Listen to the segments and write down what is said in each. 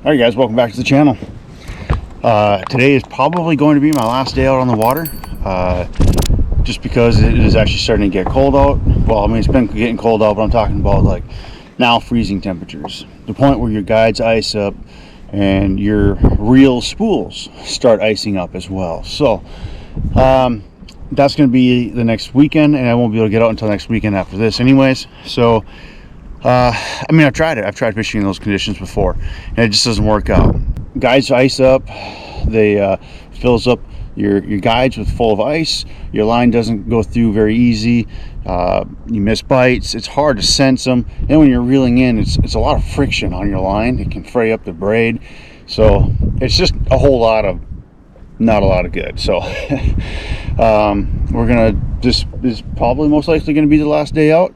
Alright guys, welcome back to the channel. Today is probably going to be my last day out on the water, just because it is actually starting to get cold out. Well, I mean, it's been getting cold out, but I'm talking about like now freezing temperatures. The point where your guides ice up and your reel spools start icing up as well. So that's going to be the next weekend, and I won't be able to get out until next weekend after this anyways. So I mean, I've tried fishing in those conditions before, and it just doesn't work out. Guides ice up, they fills up your guides with full of ice. Your line doesn't go through very easy. You miss bites. It's hard to sense them, and when you're reeling in, it's a lot of friction on your line. It can fray up the braid, so it's just a whole lot of not a lot of good. So we're gonna, this is probably most likely going to be the last day out.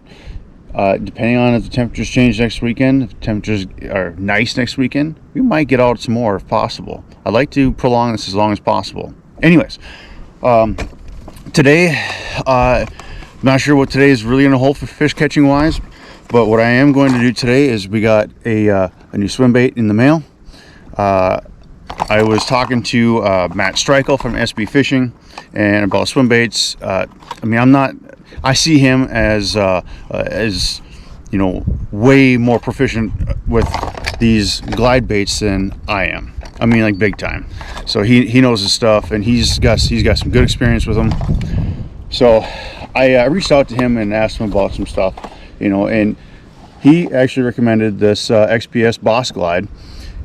Depending on if the temperatures change next weekend, if the temperatures are nice next weekend, we might get out some more if possible. I'd like to prolong this as long as possible. Anyways, today, I'm not sure what today is really going to hold for fish catching wise, but what I am going to do today is we got a new swim bait in the mail. I was talking to Matt Streichel from SB Fishing and about swim baits. I mean, I see him as you know, way more proficient with these glide baits than I am. I mean, like big time. So he knows his stuff, and he's got some good experience with them. So I reached out to him and asked him about some stuff, you know, and he actually recommended this XPS Boss Glide,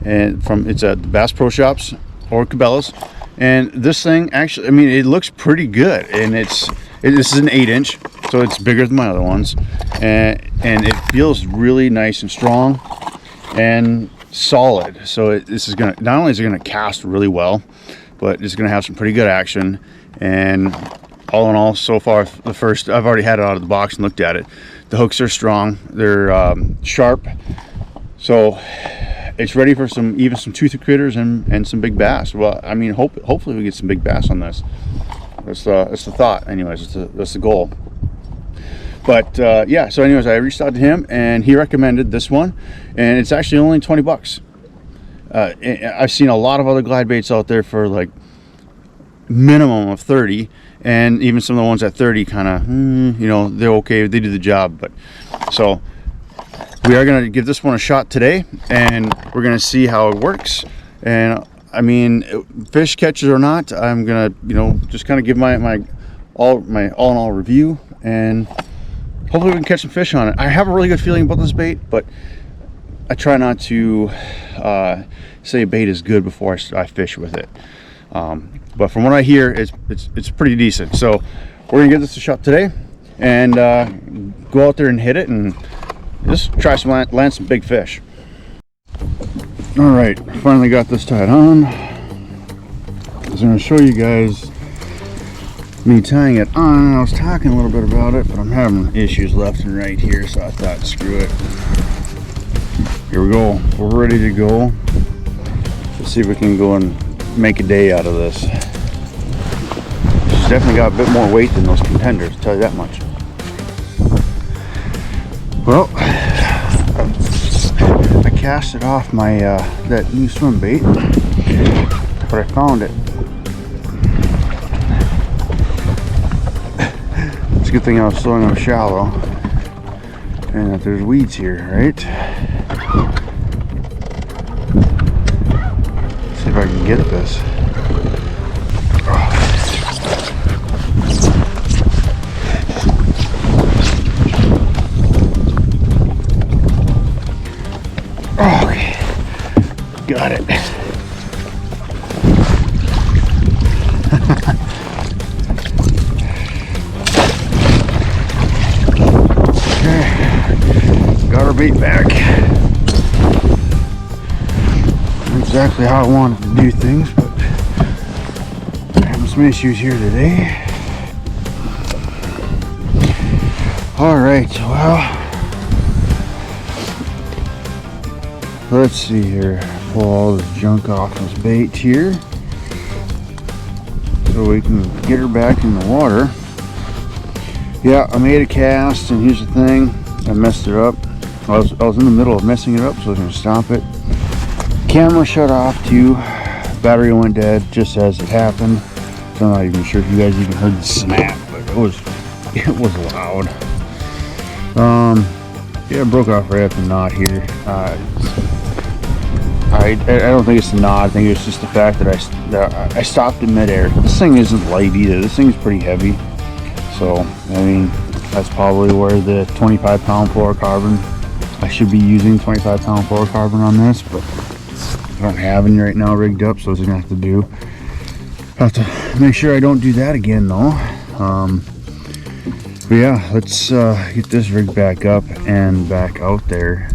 and it's at the Bass Pro Shops or Cabela's. And this thing actually, I mean, it looks pretty good, and this is an 8-inch, so it's bigger than my other ones, and it feels really nice and strong and solid. So this is gonna, not only is it gonna cast really well, but it's gonna have some pretty good action. And all in all, so far, I've already had it out of the box and looked at it. The hooks are strong, they're sharp, so it's ready for even some toothed critters and some big bass. Well, I mean, hopefully we get some big bass on this. That's the thought, anyways. That's the goal. But yeah, so anyways, I reached out to him and he recommended this one, and it's actually only 20 bucks. I've seen a lot of other glide baits out there for like minimum of 30, and even some of the ones at 30 kind of, you know, they're okay, they do the job. But so we are going to give this one a shot today, and we're going to see how it works. And I mean, fish catches or not, I'm gonna, you know, just kind of give my all in all review, and hopefully we can catch some fish on it. I have a really good feeling about this bait, but I try not to say a bait is good before I fish with it. But from what I hear, it's pretty decent. So we're gonna give this a shot today, and go out there and hit it, and just try to land some big fish. All right, finally got this tied on. I was going to show you guys me tying it on. I was talking a little bit about it, but I'm having issues left and right here, so I thought, screw it. Here we go. We're ready to go. Let's see if we can go and make a day out of this. She's definitely got a bit more weight than those contenders, I'll tell you that much. Well, I cast it off my that new swim bait, but I found it. It's a good thing I was throwing them shallow, and that there's weeds here, right? Let's see if I can get this. Got it. Okay, got our bait back. Not exactly how I wanted to do things, but having some issues here today. All right, well, let's see here. Pull all this junk off this bait here so we can get her back in the water. Yeah, I made a cast, and here's the thing, I messed it up. I was in the middle of messing it up, so I was going to stop it. Camera shut off too. Battery went dead just as it happened. So I'm not even sure if you guys even heard the snap, but it was loud. Yeah, it broke off right at the knot here. I don't think it's the knot. I think it's just the fact that I stopped in midair. This thing isn't light either. This thing's pretty heavy. So I mean, that's probably where the 25-pound fluorocarbon. I should be using 25-pound fluorocarbon on this, but I don't have any right now rigged up, so it's gonna have to do. Have to make sure I don't do that again though. But yeah, let's get this rig back up and back out there.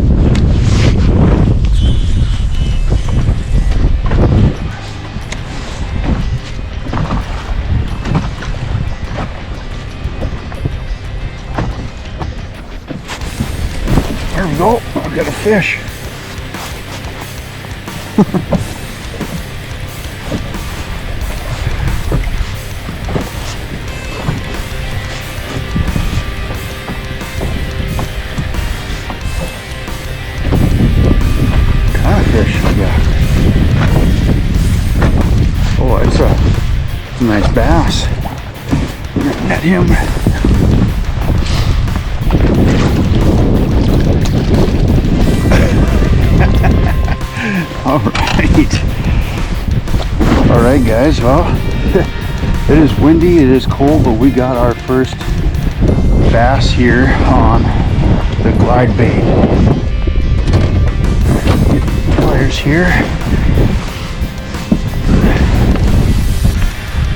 There we go. I've got a fish. Oh, it's a nice bass. Net him. All right, guys. Well, it is windy, it is cold, but we got our first bass here on the glide bait. Get the pliers here.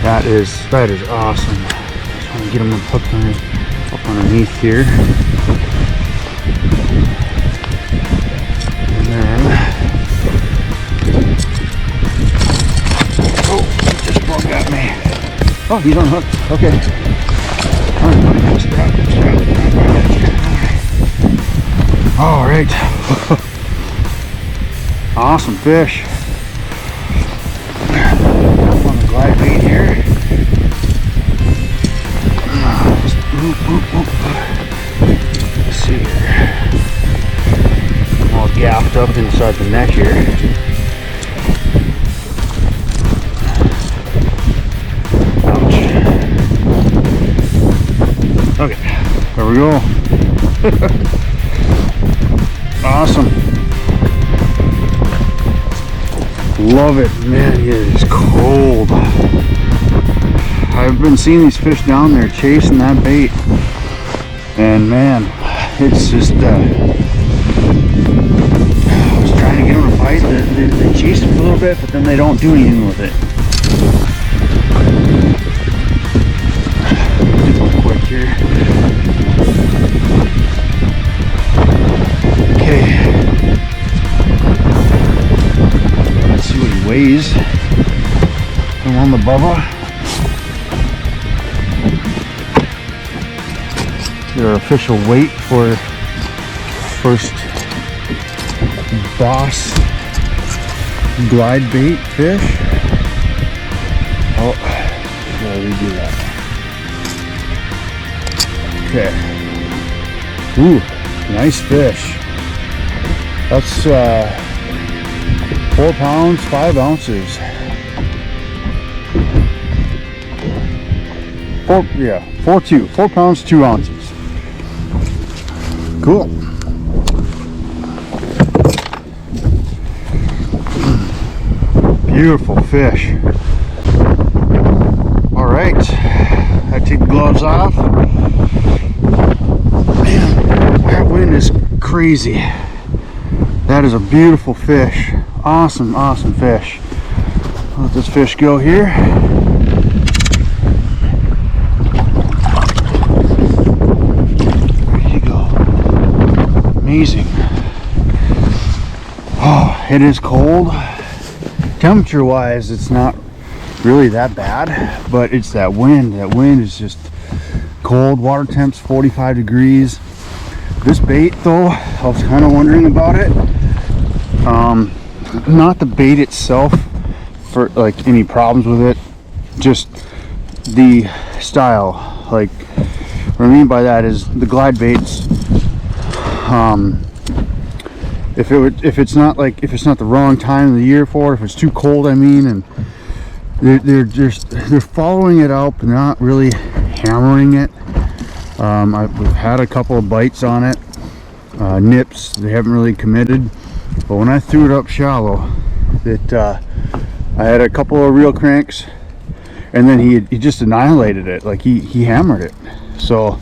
That is awesome. Just want to get them hooked up underneath here. And then, oh, he just broke at me. Oh, he's unhooked. Okay. All right, buddy, just grab it. All right. Awesome fish. On the glide bait here. Let's see here. I'm all gaffed up inside the net here. Ouch. Okay, there we go. Awesome. Love it, man. It is cold. I've been seeing these fish down there chasing that bait, and man, it's just I was trying to get them to bite. They chase it for a little bit, but then they don't do anything with it. Do it quick here. Okay. Let's see what he weighs. I'm on the Bubba. Their official weight for first Boss glide bait fish. Oh, gotta redo that. Okay. Ooh, nice fish. That's 4 pounds, 5 ounces. 4 pounds, 2 ounces. Cool. Beautiful fish. All right, I take the gloves off. Man, that wind is crazy. That is a beautiful fish. Awesome, awesome fish. I'll let this fish go here. Amazing. Oh, it is cold. Temperature wise, it's not really that bad, but it's that wind. That wind is just cold. Water temp's 45 degrees. This bait though, I was kind of wondering about it. Not the bait itself for like any problems with it, just the style. Like what I mean by that is the glide baits, if it's not the wrong time of the year for it, if it's too cold, I mean, and they're following it out, but not really hammering it. We've had a couple of bites on it, nips. They haven't really committed, but when I threw it up shallow, I had a couple of reel cranks, and then he just annihilated it. Like he hammered it. So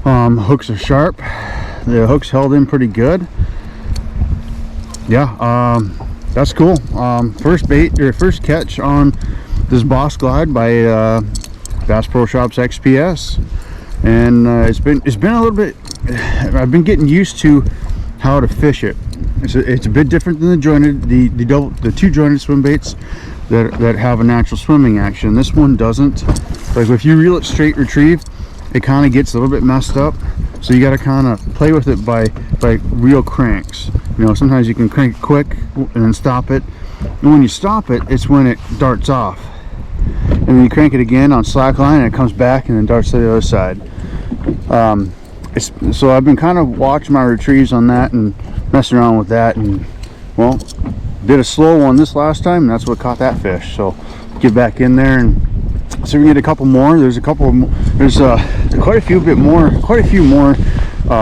hooks are sharp. The hooks held in pretty good. Yeah, that's cool. First catch on this Boss Glide by Bass Pro Shops XPS, and it's been a little bit. I've been getting used to how to fish it. It's a bit different than the two jointed swim baits that have a natural swimming action. This one doesn't. Like if you reel it straight retrieve, it kind of gets a little bit messed up. So you got to kind of play with it by reel cranks. You know, sometimes you can crank it quick and then stop it. And when you stop it, it's when it darts off. And then you crank it again on slack line, and it comes back and then darts to the other side. So I've been kind of watching my retrieves on that and messing around with that, and well, did a slow one this last time, and that's what caught that fish. So get back in there and see if we can get a couple more. There's quite a few more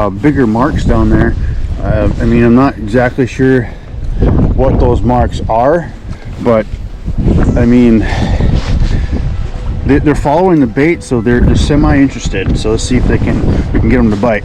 bigger marks down there. I mean, I'm not exactly sure what those marks are, but I mean, they're following the bait, so they're semi-interested. So let's see if we can get them to bite.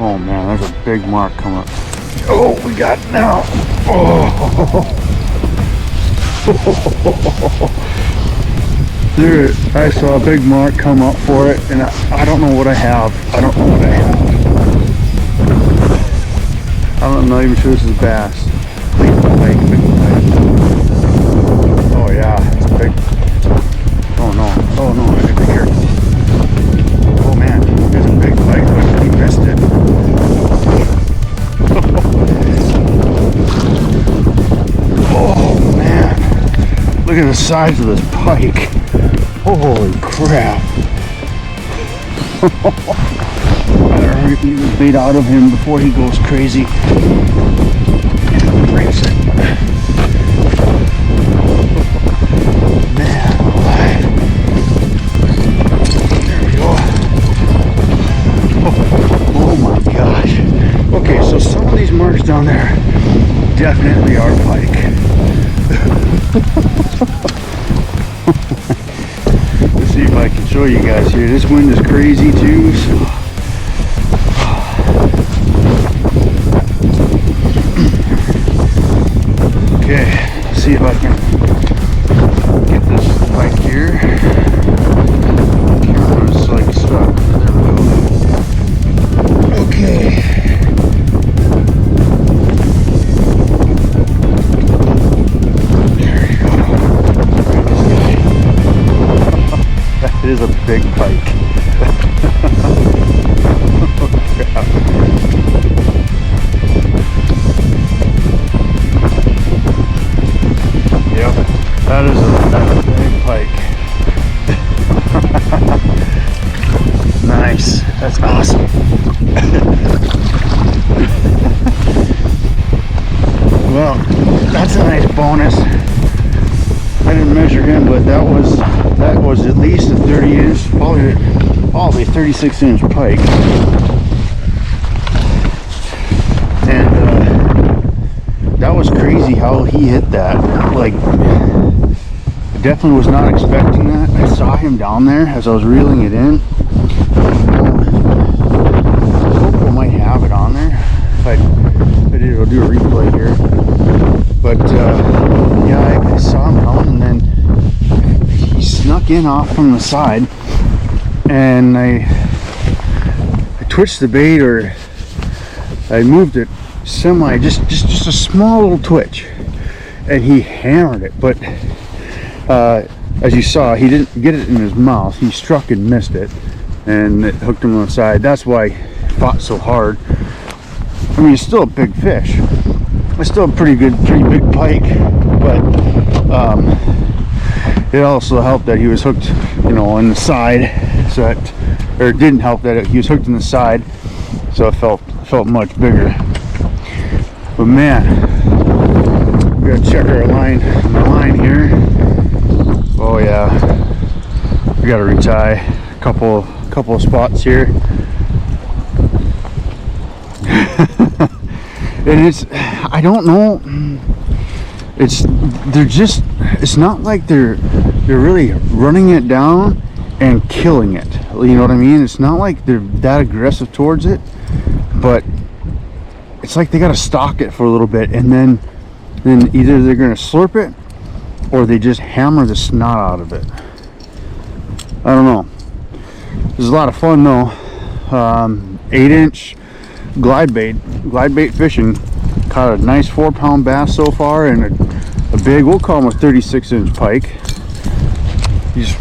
Oh man, there's a big mark coming up. Oh, we got it now. Oh. There, I saw a big mark come up for it, and I don't know what I have. I'm not even sure this is bass. Big bite. Oh yeah, big. Oh no, I gotta be careful. Oh man, there's a big bite. He missed it. Oh man, look at the size of this pike. Holy crap. I better get the bait out of him before he goes crazy and breaks it. Man alive. There we go. Oh my gosh. Okay, so some of these marks down there definitely are pike. Let's see if I can show you guys here. This wind is crazy too, so. Okay, let's see if I can get this pike here. Camera's like stuck. There we go. Okay. There you go. That is a big pike. Oh crap. Yep, that is a big pike. Nice, that's awesome. Well, that's a nice bonus. I didn't measure him, but that was at least a 30-inch, probably a 36-inch pike. And that was crazy how he hit that. Like, I definitely was not expecting that. I saw him down there as I was reeling it in. GoPro might have it on there. If I did, I'll do a replay here. But yeah, I saw him coming, and then he snuck in off from the side, and I twitched the bait, or I moved it semi, just a small little twitch, and he hammered it. But as you saw, he didn't get it in his mouth. He struck and missed it, and it hooked him on the side. That's why he fought so hard. I mean, it's still a big fish. It's still a pretty big pike, but it also helped that he was hooked, you know, on the side, so that, or it didn't help that he was hooked in the side, so it felt much bigger. But man, we gotta check our line here. Oh yeah, we gotta retie a couple of spots here. And I don't know, it's not like they're really running it down and killing it, you know what I mean? It's not like they're that aggressive towards it, but it's like they gotta stalk it for a little bit, and then either they're gonna slurp it or they just hammer the snot out of it. I don't know. It was a lot of fun though. 8-inch glide bait fishing. Caught a nice 4-pound bass so far, and a big, we'll call him a 36-inch pike.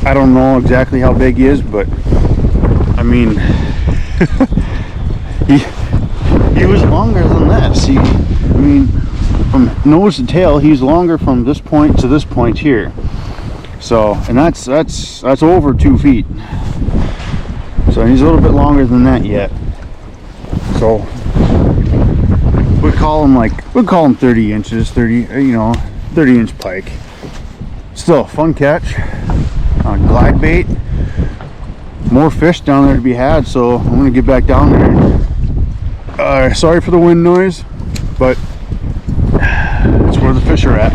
I don't know exactly how big he is, but I mean, he was longer than this. I mean, from nose to tail, he's longer from this point to this point here. So, and that's over 2 feet. So he's a little bit longer than that yet. So we'd call him 30 inches, 30-inch pike. Still a fun catch on glide bait. More fish down there to be had, so I'm gonna get back down there. Sorry for the wind noise, but it's where the fish are at.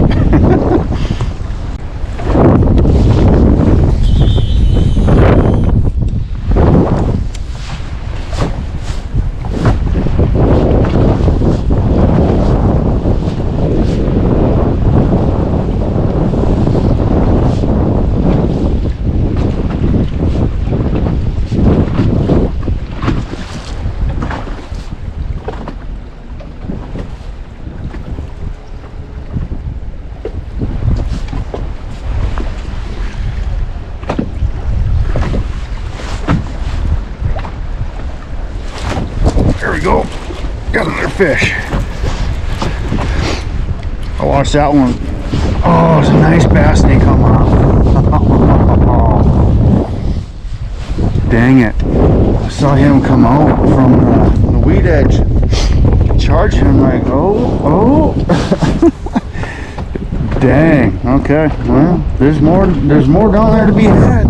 Go, got another fish. I watched that one. Oh, it's a nice bass, and they come off. Dang it, I saw him come out from the weed edge, charging. I'm like, oh. Dang. Okay, well, there's more down there to be had.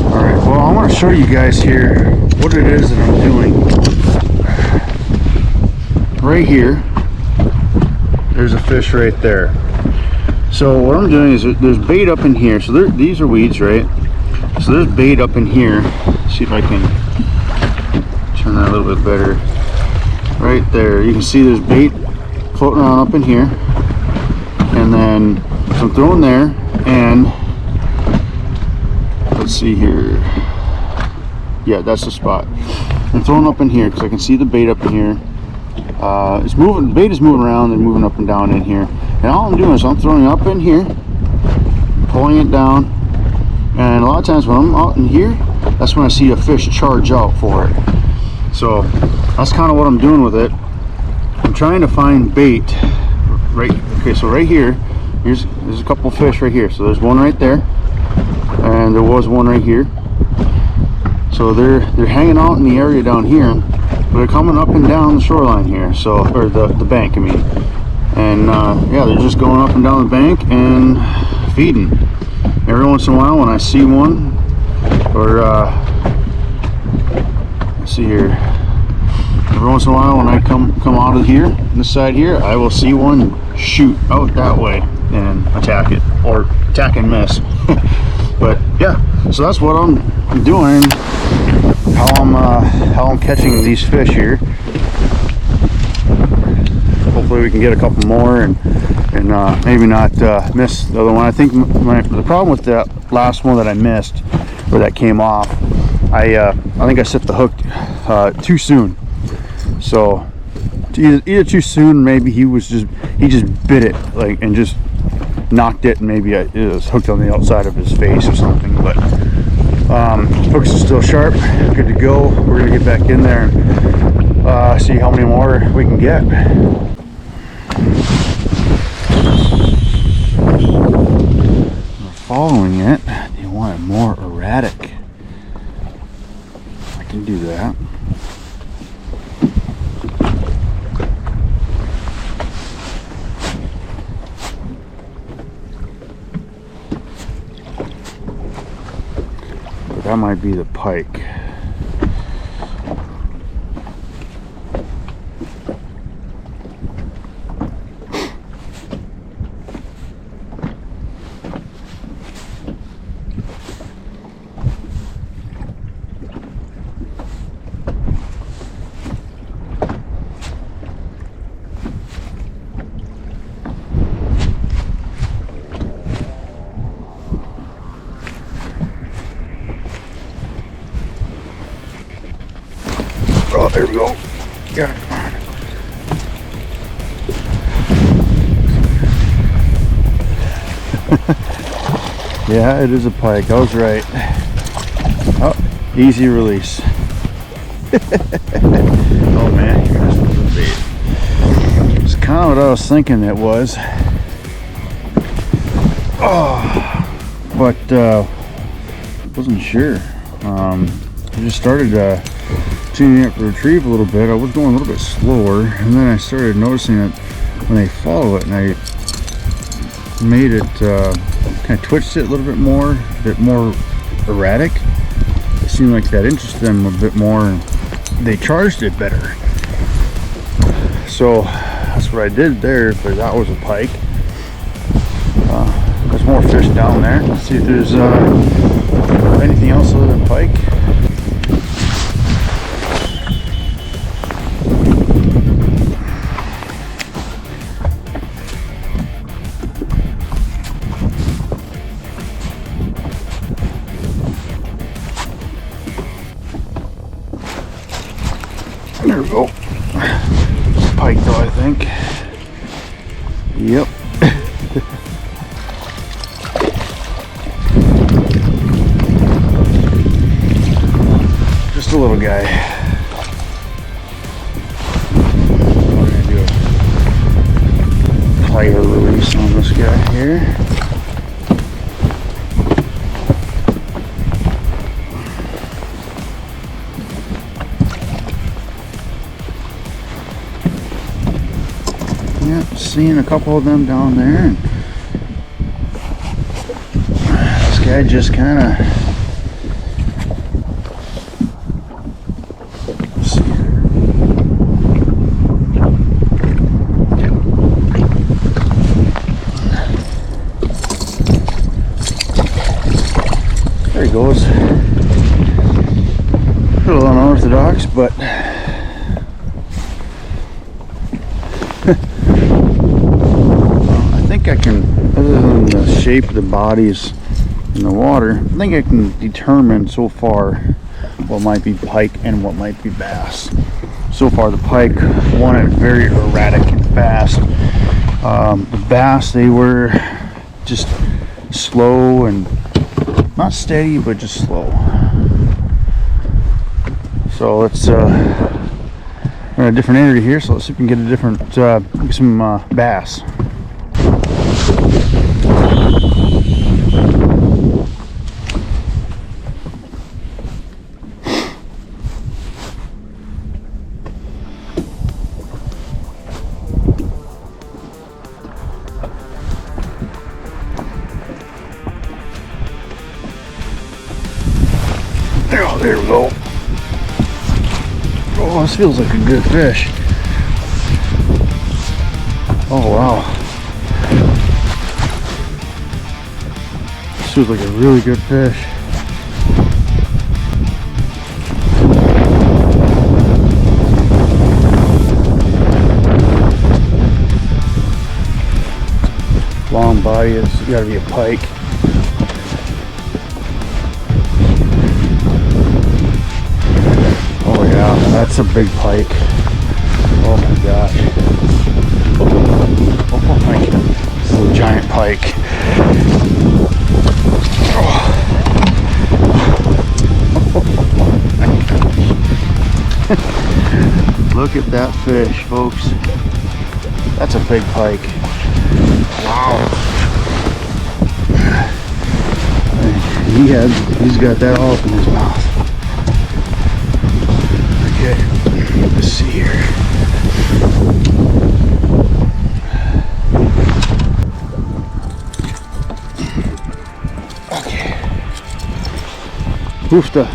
All right, well, I want to show you guys here what it is that I'm doing. Right here, there's a fish right there. So what I'm doing is there's bait up in here. So these are weeds, right? So there's bait up in here. See if I can turn that a little bit better. Right there, you can see there's bait floating around up in here. And then so I'm throwing there, and let's see here. Yeah, that's the spot. I'm throwing up in here because I can see the bait up in here. It's moving. The bait is moving around and moving up and down in here. And all I'm doing is I'm throwing it up in here, pulling it down, and a lot of times when I'm out in here, that's when I see a fish charge out for it. So that's kind of what I'm doing with it. I'm trying to find bait. Right. Okay. So right here, there's a couple fish right here. So there's one right there, and there was one right here. So they're hanging out in the area down here, but they're coming up and down the shoreline here, so, or the bank, I mean. And yeah, they're just going up and down the bank and feeding. Every once in a while when I see one, or let's see here, every once in a while when I come out of here, this side here, I will see one shoot out that way and attack it, or attack and miss. But yeah, so that's what I'm doing, how I'm catching these fish here. Hopefully we can get a couple more and maybe not miss the other one. I think the problem with that last one that I missed, or that came off, I think I set the hook too soon. So either too soon, maybe he just bit it like and just knocked it, and maybe it was hooked on the outside of his face or something. But hooks are still sharp, good to go. We're gonna get back in there and see how many more we can get. We're following it. You want it more erratic. I can do that. That might be the pike. Oh, there we go. Got it. Yeah, it is a pike. I was right. Oh, easy release. Oh man, you're messing with the bait. It's kind of what I was thinking it was. Oh, but wasn't sure. I just started tuning it for retrieve a little bit. I was going a little bit slower, and then I started noticing that when they follow it, and I made it kind of twitched it a little bit more erratic. It seemed like that interested them a bit more, and they charged it better. So that's what I did there. But that was a pike. There's more fish down there. Let's see if there's anything else other than pike. There we go. Pike though, I think. Yep. Just a little guy. We're gonna do a plier release on this guy here. Yep, seeing a couple of them down there. And this guy just kind of. There he goes. A little unorthodox, but. I can, other than the shape of the bodies in the water, I think I can determine so far what might be pike and what might be bass. So far the pike wanted very erratic and fast. The bass, they were just slow and not steady, but just slow. So let's we're in a different area here, so let's see if we can get a different some bass. Oh, there we go. Oh, this feels like a good fish. Oh wow. This feels like a really good fish. Long body, it's gotta be a pike. That's a big pike. Oh my gosh. Oh my god. This is a giant pike. Oh. Look at that fish, folks. That's a big pike. Wow. He's got that all up in his mouth. Okay, let's see here. Okay. Hoofta.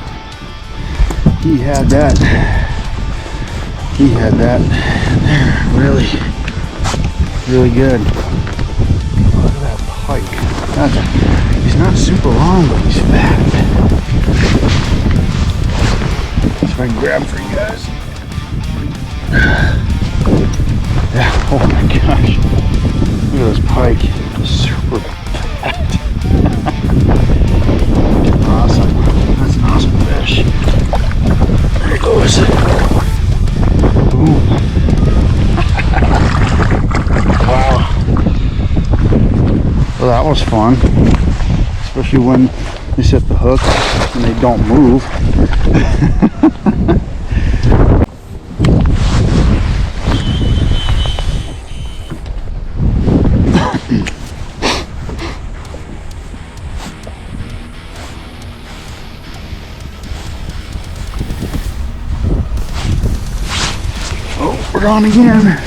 He had that. He had that there. Really, really good. Look at that pike. He's not super long, but he's fat. See if I can grab him for you guys. Yeah, oh my gosh. Look at this pike. Super fat. Awesome. That's an awesome fish. There he goes. Boom. Wow. Well, that was fun. Especially when they set the hook and they don't move. Oh, we're on again.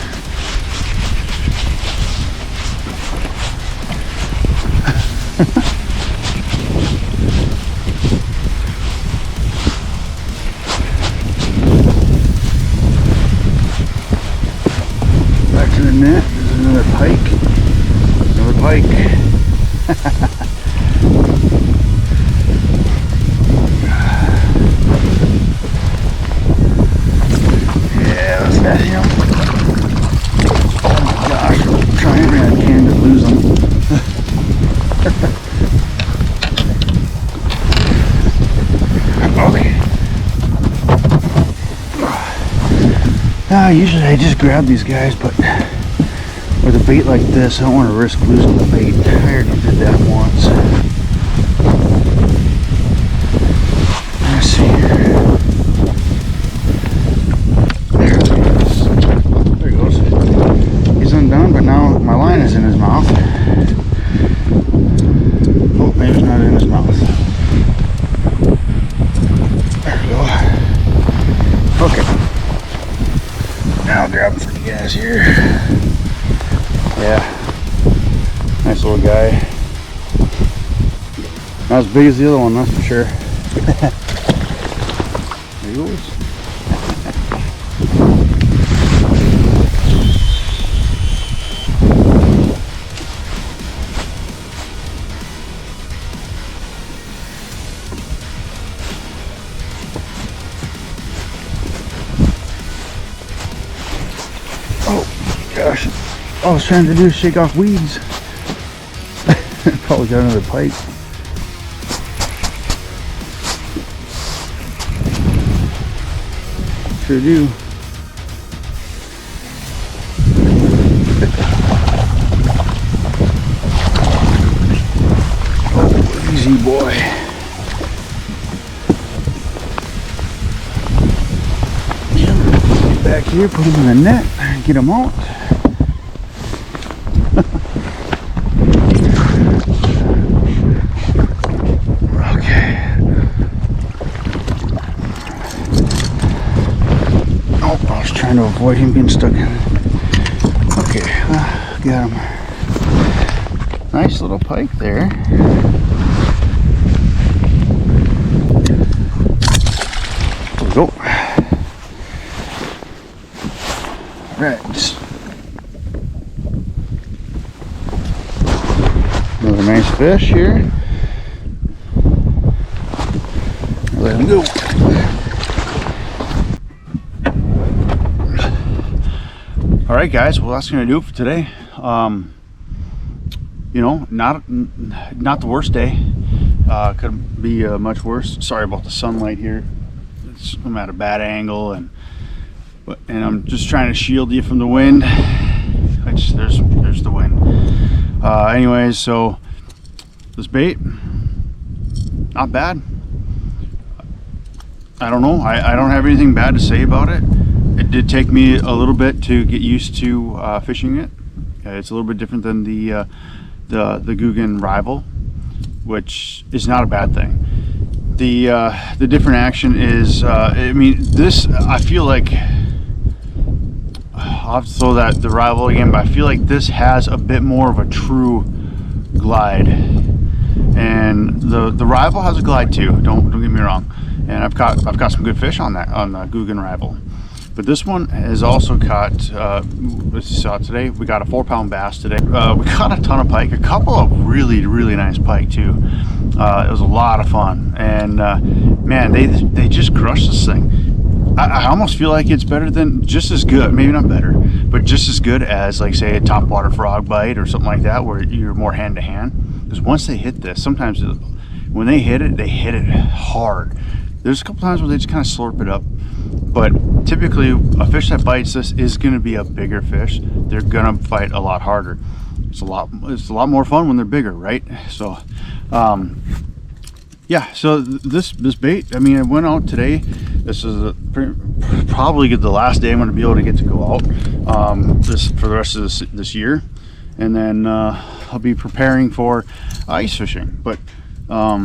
Back to the net. There's another pike. Another pike. Yeah, that's that him. Oh my gosh, I'm trying everything I can to lose them. Okay. Usually I just grab these guys, but with a bait like this, I don't want to risk losing the bait. I already did that once. Let's see here. There he goes. He's undone, but now my line is in his mouth. Oh, maybe it's not in his mouth. There we go. Okay. Now I'll grab him for you guys here. Yeah. Nice little guy. Not as big as the other one, that's for sure. There he goes. Gosh, all I was trying to do is shake off weeds. Probably got another pike. Sure do. Oh, easy boy. Get back here, put him in the net, get him out. Trying to avoid him being stuck in. Okay, got him. Nice little pike there. There we go. Right. Another nice fish here. Let him go. Alright guys, well that's going to do it for today. You know, not the worst day. Could be much worse. Sorry about the sunlight here. I'm at a bad angle and And I'm just trying to shield you from the wind, which there's the wind. Anyways, so this bait, not bad. I don't know, I don't have anything bad to say about it. It did take me a little bit to get used to fishing it. It's a little bit different than the Guggen Rival, which is not a bad thing. The different action is, I mean, this, I feel like, I'll have to throw the Rival again, but I feel like this has a bit more of a true glide. And the Rival has a glide too, don't get me wrong. And I've caught some good fish on the Guggen Rival. But this one has also caught, as you saw today, we got a 4-pound bass today. We caught a ton of pike, a couple of really nice pike too. It was a lot of fun, and man, they just crushed this thing. I almost feel like it's better than, just as good, maybe not better, but just as good as, like, say, a topwater frog bite or something like that, where you're more hand to hand. Because once they hit this, sometimes when they hit it hard. There's a couple times where they just kind of slurp it up, but typically a fish that bites this is going to be a bigger fish. They're going to fight a lot harder. It's a lot more fun when they're bigger, right? So yeah, so this bait, I mean, I went out today. This is probably the last day I'm going to be able to get to go out for the rest of this year, and then I'll be preparing for ice fishing. But I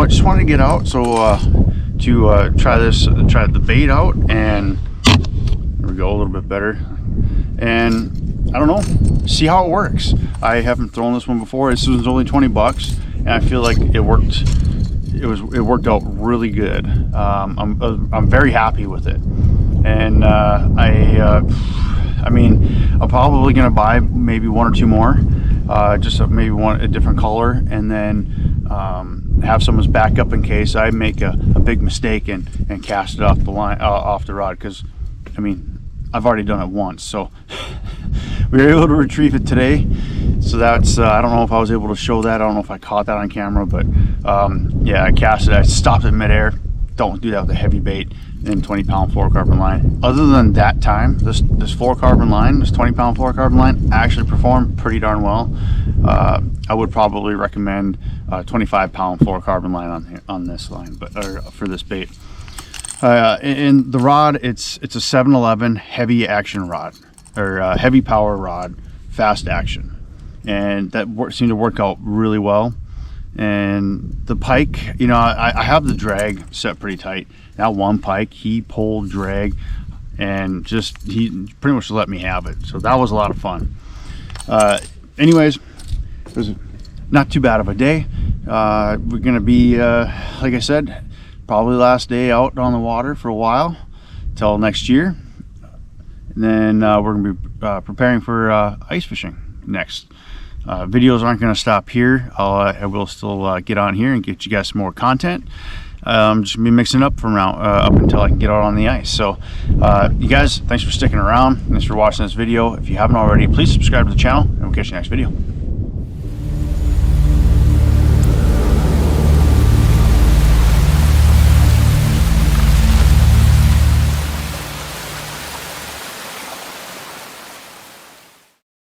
just wanted to get out to try the bait out, and there we go, a little bit better, and I don't know, see how it works. I haven't thrown this one before. This was only 20 bucks, and I feel like it worked. It worked out really good. I'm very happy with it, and I mean, I'm probably gonna buy maybe 1 or 2 more, just maybe a different color, and then have someone's back up in case I make a big mistake and cast it off the line, off the rod. Because I mean, I've already done it once, so we were able to retrieve it today. So that's I don't know if I was able to show that. I don't know if I caught that on camera, but yeah, I cast it. I stopped it midair. Don't do that with a heavy bait and 20-pound fluorocarbon line. Other than that time, this fluorocarbon line, this 20-pound fluorocarbon line, actually performed pretty darn well. I would probably recommend 25-pound fluorocarbon line on this line, or for this bait. In the rod, it's a 711 heavy action rod, or heavy power rod, fast action, and that seemed to work out really well. And the pike, you know, I have the drag set pretty tight. That one pike, he pulled drag, and he pretty much let me have it. So that was a lot of fun. Anyways, it was not too bad of a day. We're gonna be, like I said, probably last day out on the water for a while till next year. And then we're gonna be preparing for ice fishing next. Videos aren't going to stop here. I will still get on here and get you guys some more content. I'm just going to be mixing up from up until I can get out on the ice. So you guys, thanks for sticking around. Thanks for watching this video. If you haven't already, please subscribe to the channel, and we'll catch you next video.